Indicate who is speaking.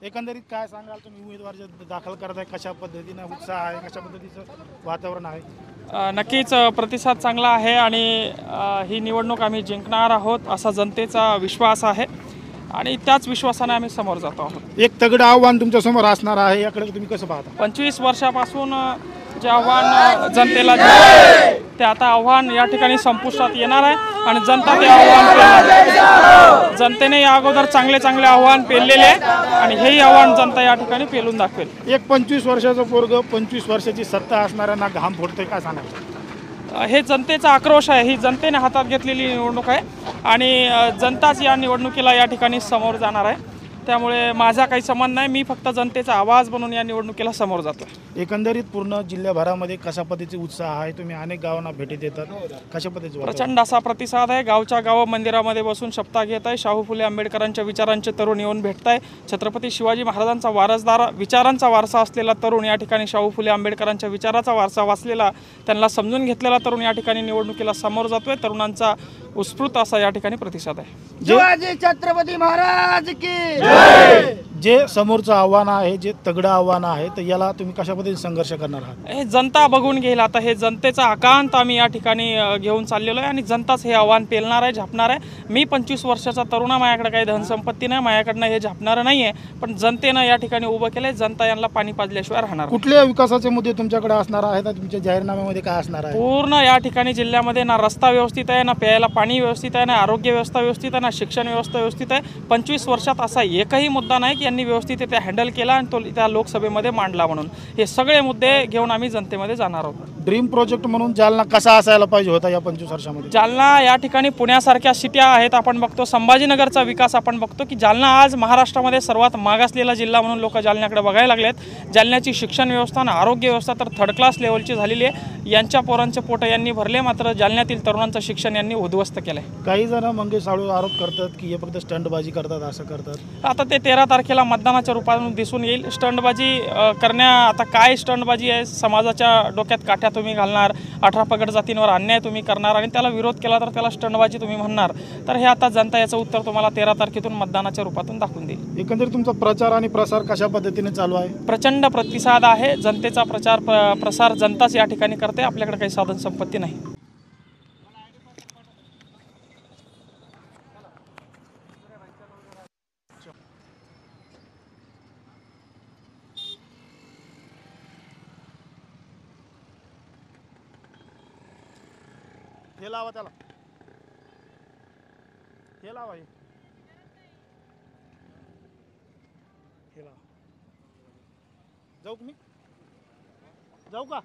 Speaker 1: एकंदरीत काय सांगाल तुम्ही उमेदवार जे दाखल करताय कशा पद्धतीने उत्साह आहे कशा पद्धतीचं वातावरण आहे?
Speaker 2: नक्कीच प्रतिसाद चांगला आहे आणि ही निवडणूक आम्ही जिंकणार आहोत असा जनतेचा विश्वास आहे आणि त्याच विश्वासाने आम्ही समोर जातो आहोत.
Speaker 1: एक तगडं आव्हान तुमच्या समोर असणार आहे, याकडे तुम्ही कसं पाहता?
Speaker 2: 25 वर्षापासून जे आव्हान जनतेला दिलं ते आता आव्हान या ठिकाणी संपुष्टात येणार आहे आणि जनता ते आव्हान पेलणार. जनतेने या अगोदर चांगले चांगले आव्हान पेललेले आहे आणि हेही आव्हान जनता या ठिकाणी पेलून दाखवेल.
Speaker 1: एक 25 वर्षाचं पोरग 25 वर्षाची सत्ता असणाऱ्यांना घाम फोडतंय, काय सांगायचं?
Speaker 2: हे जनतेचा आक्रोश आहे, ही जनतेने हातात घेतलेली निवडणूक आहे आणि जनताच या निवडणुकीला या ठिकाणी समोर जाणार आहे. त्यामुळे माझा काही संबंध नाही, मी फक्त जनतेचा आवाज बनून या निवडणुकीला समोर जातो.
Speaker 1: एकंदरीत पूर्ण जिल्ह्याभरामध्ये कशा पद्धतीचा उत्साह आहे? तुम्ही अनेक गावांना भेटी देतात, कशा पद्धतीचं
Speaker 2: प्रचंड असा प्रतिसाद आहे. गावच्या गाव मंदिरामध्ये बसून सप्ताह घेत आहे. शाहू फुले आंबेडकरांच्या विचारांचे तरुण येऊन भेटत आहे. छत्रपती शिवाजी महाराजांचा वारसदार विचारांचा वारसा असलेला तरुण या ठिकाणी शाहू फुले आंबेडकरांच्या विचाराचा वारसा वाचलेला त्यांना समजून घेतलेला तरुण या ठिकाणी निवडणुकीला समोर जातोय. तरुणांचा उत्स्फूर्त असा या ठिकाणी प्रतिसाद आहे.
Speaker 3: शिवाजी छत्रपती महाराज की
Speaker 1: जे समोरचं आव्हान आहे, जे तगडं आव्हान आहे, तर याला तुम्ही कशा पद्धतीने संघर्ष करणार आहात?
Speaker 2: हे जनता बघून घेईल. आता हे जनतेचा आकांत आम्ही या ठिकाणी घेऊन चाललेलो आहे आणि जनताच हे आव्हान पेलणार आहे, झापणार आहे. मी 25 वर्षाचा तरुण आहे, माझ्याकडे काही धनसंपत्ती नाही, माझ्याकडनं हे झापणारं नाही आहे, पण जनतेनं या ठिकाणी उभं केलंय. जनता यांना पाणी पाजल्याशिवाय राहणार.
Speaker 1: कुठल्या विकासाचे मुद्दे तुमच्याकडे असणार आहेत? तुमच्या जाहीरनाम्यामध्ये काय असणार आहे?
Speaker 2: पूर्ण या ठिकाणी जिल्ह्यामध्ये ना रस्ता व्यवस्थित आहे, ना प्यायला पाणी व्यवस्थित आहे, ना आरोग्य व्यवस्था व्यवस्थित आहे, ना शिक्षण व्यवस्था व्यवस्थित आहे. 25 वर्षात असा एकही मुद्दा नाही की यांनी व्यवस्थित ते हँडल केला आणि तो त्या लोकसभेमध्ये मांडला. म्हणून हे सगळे मुद्दे घेऊन आम्ही जनतेमध्ये जाणार आहोत.
Speaker 1: ड्रीम प्रोजेक्ट म्हणून जालना कसा असायला पाहिजे होता या 25 वर्षामध्ये?
Speaker 2: जालना या ठिकाणी पुण्यासारख्या सिट्या आहेत, आपण बघतो संभाजीनगरचा विकास आपण बघतो की जालना आज महाराष्ट्रामध्ये सर्वात मागासलेला जिल्हा म्हणून लोक जालन्याकडे बघायला लागलेत. जालन्याची शिक्षण व्यवस्था आणि आरोग्य व्यवस्था तर थर्ड क्लास लेवलची झालेली आहे. यांच्या पोरांचे पोट यांनी भरले, मात्र जालन्यातील तरुणांचं शिक्षण यांनी उद्ध्वस्त केलंय.
Speaker 1: काही जण मंगेश साळू आरोप करतात की हे फक्त स्टंटबाजी करतात, असं करतात.
Speaker 2: आता ते 13 तारखेला मतदानाच्या रूपातून दिसून येईल. स्टंटबाजी आता काय स्टंटबाजी आहे? समाजाच्या डोक्यात काठ्या तुम्ही घालणार, 18 पगड जातींवर अन्याय तुम्ही करणार आणि त्याला विरोध केला तर त्याला स्टंटबाजी तुम्ही म्हणणार. तर हे आता जनता याचं उत्तर तुम्हाला 13 तारखेतून मतदानाच्या रूपातून दाखवून देईल.
Speaker 1: एकंदरीत तुमचा प्रचार आणि प्रसार कशा पद्धतीने चालू आहे?
Speaker 2: प्रचंड प्रतिसाद आहे. जनतेचा प्रसार जनताच या ठिकाणी करते. आपल्याकडे काही साधन संपत्ती नाही.
Speaker 1: हे लावा त्याला, हे लावा, हे लावा. जाऊ मी जाऊ का?